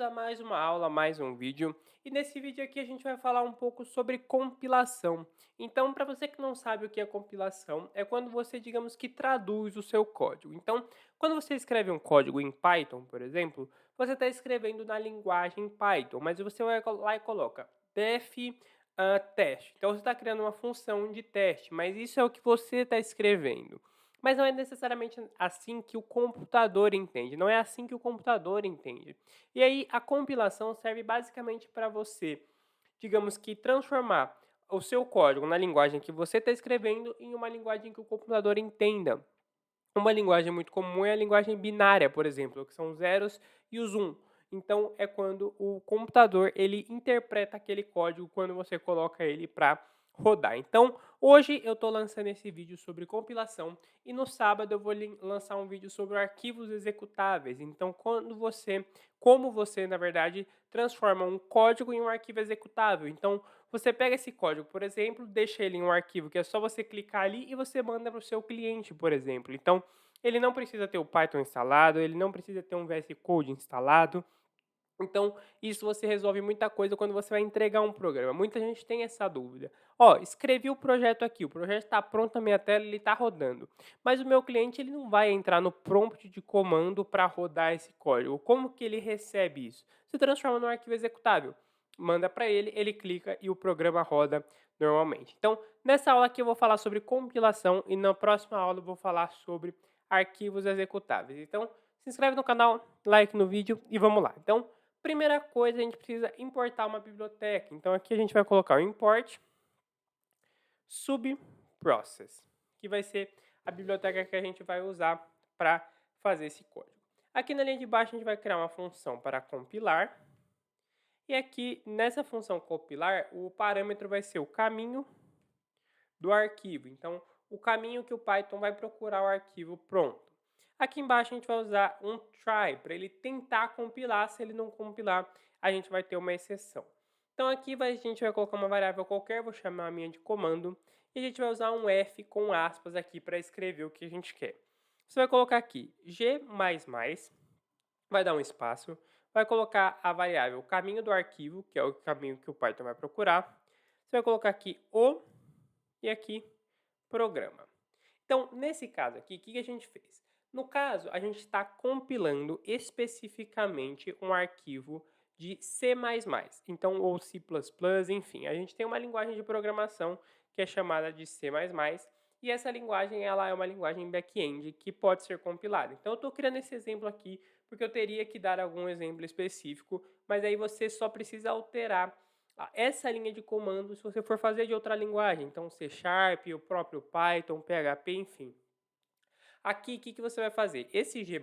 a mais uma aula, mais um vídeo. E nesse vídeo aqui a gente vai falar um pouco sobre compilação. Então, para você que não sabe o que é compilação, é quando você, digamos que traduz o seu código. Então, quando você escreve um código em Python, por exemplo, você está escrevendo na linguagem Python, mas você vai lá e coloca def teste. Então, você está criando uma função de teste, mas isso é o que você está escrevendo. Mas não é necessariamente assim que o computador entende, não é assim que o computador entende. E aí a compilação serve basicamente para você, digamos que transformar o seu código na linguagem que você está escrevendo em uma linguagem que o computador entenda. Uma linguagem muito comum é a linguagem binária, por exemplo, que são os zeros e os um. Então é quando o computador ele interpreta aquele código quando você coloca ele para rodar. Então hoje eu estou lançando esse vídeo sobre compilação e no sábado eu vou lançar um vídeo sobre arquivos executáveis. Então como você na verdade transforma um código em um arquivo executável. Então você pega esse código, por exemplo, deixa ele em um arquivo que é só você clicar ali e você manda para o seu cliente, por exemplo. Então, ele não precisa ter o Python instalado, ele não precisa ter um VS Code instalado. Então, isso você resolve muita coisa quando você vai entregar um programa. Muita gente tem essa dúvida. Ó, escrevi o projeto aqui, o projeto está pronto na minha tela, ele está rodando. Mas o meu cliente ele não vai entrar no prompt de comando para rodar esse código. Como que ele recebe isso? Se transforma num arquivo executável. Manda para ele, ele clica e o programa roda normalmente. Então, nessa aula aqui eu vou falar sobre compilação e na próxima aula eu vou falar sobre arquivos executáveis. Então, se inscreve no canal, like no vídeo e vamos lá. Então, primeira coisa, a gente precisa importar uma biblioteca. Então, aqui a gente vai colocar o import subprocess, que vai ser a biblioteca que a gente vai usar para fazer esse código. Aqui na linha de baixo, a gente vai criar uma função para compilar. E aqui, nessa função compilar, o parâmetro vai ser o caminho do arquivo. Então, o caminho que o Python vai procurar o arquivo pronto. Aqui embaixo a gente vai usar um try para ele tentar compilar. Se ele não compilar, a gente vai ter uma exceção. Então aqui a gente vai colocar uma variável qualquer, vou chamar a minha de comando, e a gente vai usar um F com aspas aqui para escrever o que a gente quer. Você vai colocar aqui g++, vai dar um espaço, vai colocar a variável caminho do arquivo, que é o caminho que o Python vai procurar. Você vai colocar aqui o e aqui programa. Então, nesse caso aqui, o que a gente fez? No caso, a gente está compilando especificamente um arquivo de C++, então, ou C++, enfim. A gente tem uma linguagem de programação que é chamada de C++, e essa linguagem ela é uma linguagem back-end que pode ser compilada. Então, eu estou criando esse exemplo aqui porque eu teria que dar algum exemplo específico, mas aí você só precisa alterar essa linha de comando se você for fazer de outra linguagem, então C Sharp, o próprio Python, PHP, enfim. Aqui, o que você vai fazer? Esse G++,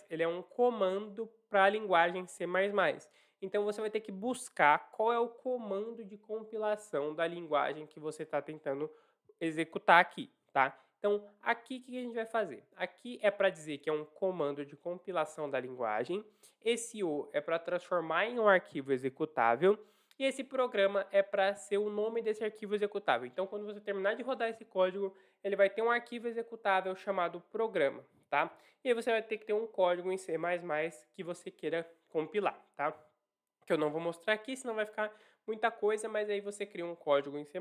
ele é um comando para a linguagem C++. Então, você vai ter que buscar qual é o comando de compilação da linguagem que você está tentando executar aqui, tá? Então, aqui o que a gente vai fazer? Aqui é para dizer que é um comando de compilação da linguagem. Esse O é para transformar em um arquivo executável. E esse programa é para ser o nome desse arquivo executável. Então, quando você terminar de rodar esse código, ele vai ter um arquivo executável chamado programa, tá? E aí você vai ter que ter um código em C++ que você queira compilar, tá? Que eu não vou mostrar aqui, senão vai ficar muita coisa, mas aí você cria um código em C++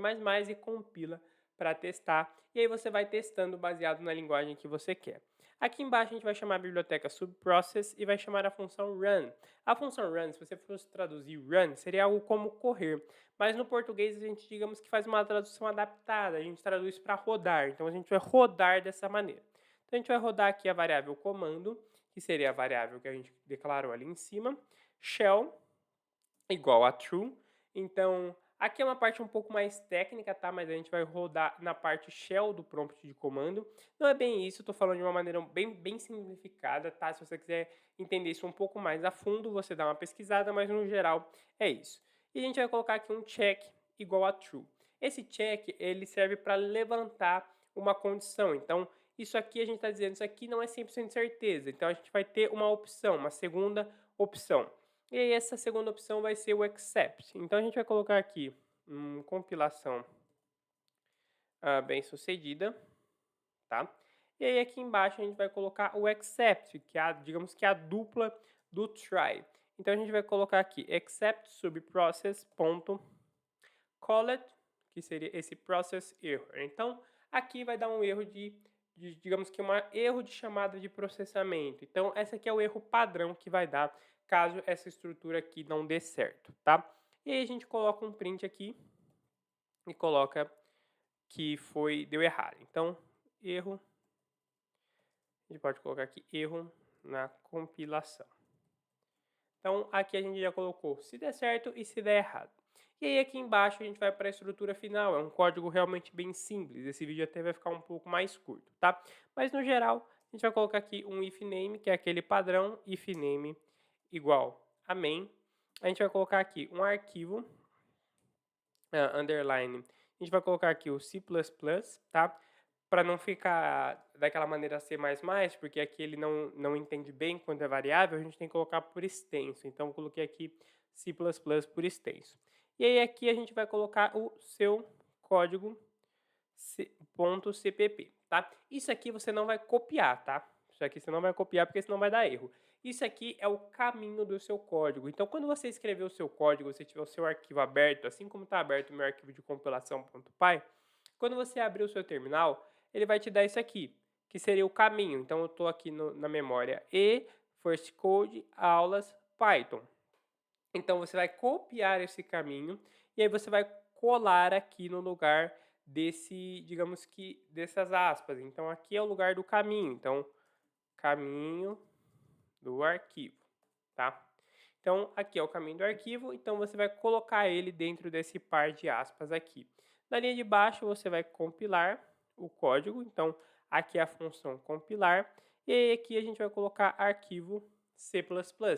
e compila para testar, e aí você vai testando baseado na linguagem que você quer. Aqui embaixo a gente vai chamar a biblioteca subprocess e vai chamar a função run. A função run, se você fosse traduzir run, seria algo como correr, mas no português a gente, digamos que faz uma tradução adaptada, a gente traduz para rodar, então a gente vai rodar dessa maneira. Então a gente vai rodar aqui a variável comando, que seria a variável que a gente declarou ali em cima, shell igual a true. Então, aqui é uma parte um pouco mais técnica, tá? Mas a gente vai rodar na parte shell do prompt de comando. Não é bem isso, estou falando de uma maneira bem simplificada, tá? Se você quiser entender isso um pouco mais a fundo, você dá uma pesquisada, mas no geral é isso. E a gente vai colocar aqui um check igual a true. Esse check, ele serve para levantar uma condição. Então, isso aqui a gente está dizendo, isso aqui não é 100% certeza. Então, a gente vai ter uma opção, uma segunda opção. E aí essa segunda opção vai ser o except. Então a gente vai colocar aqui compilação bem sucedida, tá? E aí aqui embaixo a gente vai colocar o except, que é digamos que é a dupla do try. Então, a gente vai colocar aqui except subprocess.called, que seria esse process error. Então, aqui vai dar um erro digamos que um erro de chamada de processamento. Então, esse aqui é o erro padrão que vai dar caso essa estrutura aqui não dê certo, tá? E aí a gente coloca um print aqui e coloca que deu errado. Então, erro, a gente pode colocar aqui erro na compilação. Então, aqui a gente já colocou se der certo e se der errado. E aí aqui embaixo a gente vai para a estrutura final, é um código realmente bem simples, esse vídeo até vai ficar um pouco mais curto, tá? Mas no geral, a gente vai colocar aqui um if name, que é aquele padrão, if name igual a main. A gente vai colocar aqui um arquivo, underline, a gente vai colocar aqui o C++, tá? Para não ficar daquela maneira C++, porque aqui ele não entende bem quando é variável, a gente tem que colocar por extenso. Então, eu coloquei aqui C++ por extenso. E aí aqui a gente vai colocar o seu código .cpp, tá? Isso aqui você não vai copiar, tá? Isso aqui você não vai copiar porque senão vai dar erro. Isso aqui é o caminho do seu código. Então, quando você escrever o seu código, você tiver o seu arquivo aberto, assim como está aberto o meu arquivo de compilação.py, quando você abrir o seu terminal, ele vai te dar isso aqui, que seria o caminho. Então, eu estou aqui na memória first code, aulas, Python. Então, você vai copiar esse caminho e aí você vai colar aqui no lugar digamos que, dessas aspas. Então, aqui é o lugar do caminho. Então, caminho do arquivo, tá? Então, aqui é o caminho do arquivo, então você vai colocar ele dentro desse par de aspas aqui. Na linha de baixo, você vai compilar o código, então aqui é a função compilar, e aí aqui a gente vai colocar arquivo C++,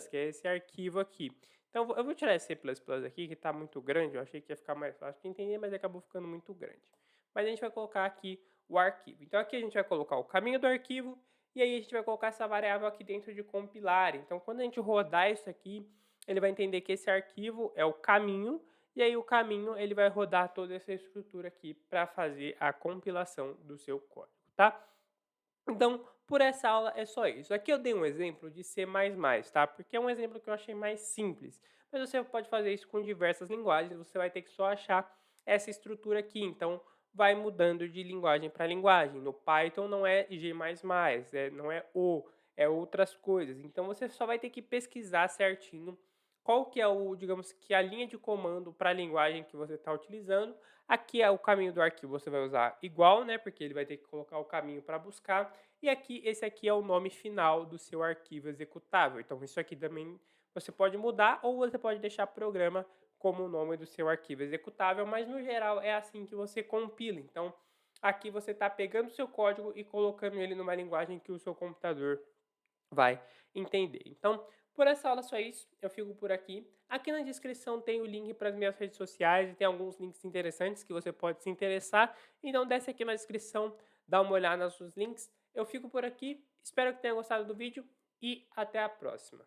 que é esse arquivo aqui. Então, eu vou tirar esse C++ aqui, que está muito grande, eu achei que ia ficar mais fácil de entender, mas acabou ficando muito grande. Mas a gente vai colocar aqui o arquivo. Então, aqui a gente vai colocar o caminho do arquivo, e aí a gente vai colocar essa variável aqui dentro de compilar. Então, quando a gente rodar isso aqui, ele vai entender que esse arquivo é o caminho, e aí o caminho ele vai rodar toda essa estrutura aqui para fazer a compilação do seu código, tá? Então, por essa aula é só isso. Aqui eu dei um exemplo de C++, tá? Porque é um exemplo que eu achei mais simples. Mas você pode fazer isso com diversas linguagens, você vai ter que só achar essa estrutura aqui. Então, vai mudando de linguagem para linguagem. No Python não é G++, não é O, é outras coisas. Então, você só vai ter que pesquisar certinho qual que é digamos que a linha de comando para a linguagem que você está utilizando. Aqui é o caminho do arquivo, você vai usar igual, né? Porque ele vai ter que colocar o caminho para buscar. E aqui, esse aqui é o nome final do seu arquivo executável. Então, isso aqui também você pode mudar ou você pode deixar programa como o nome do seu arquivo executável, mas no geral é assim que você compila. Então, aqui você está pegando o seu código e colocando ele numa linguagem que o seu computador vai entender. Então, por essa aula só isso, eu fico por aqui. Aqui na descrição tem o link para as minhas redes sociais e tem alguns links interessantes que você pode se interessar. Então desce aqui na descrição, dá uma olhada nos links. Eu fico por aqui, espero que tenha gostado do vídeo e até a próxima.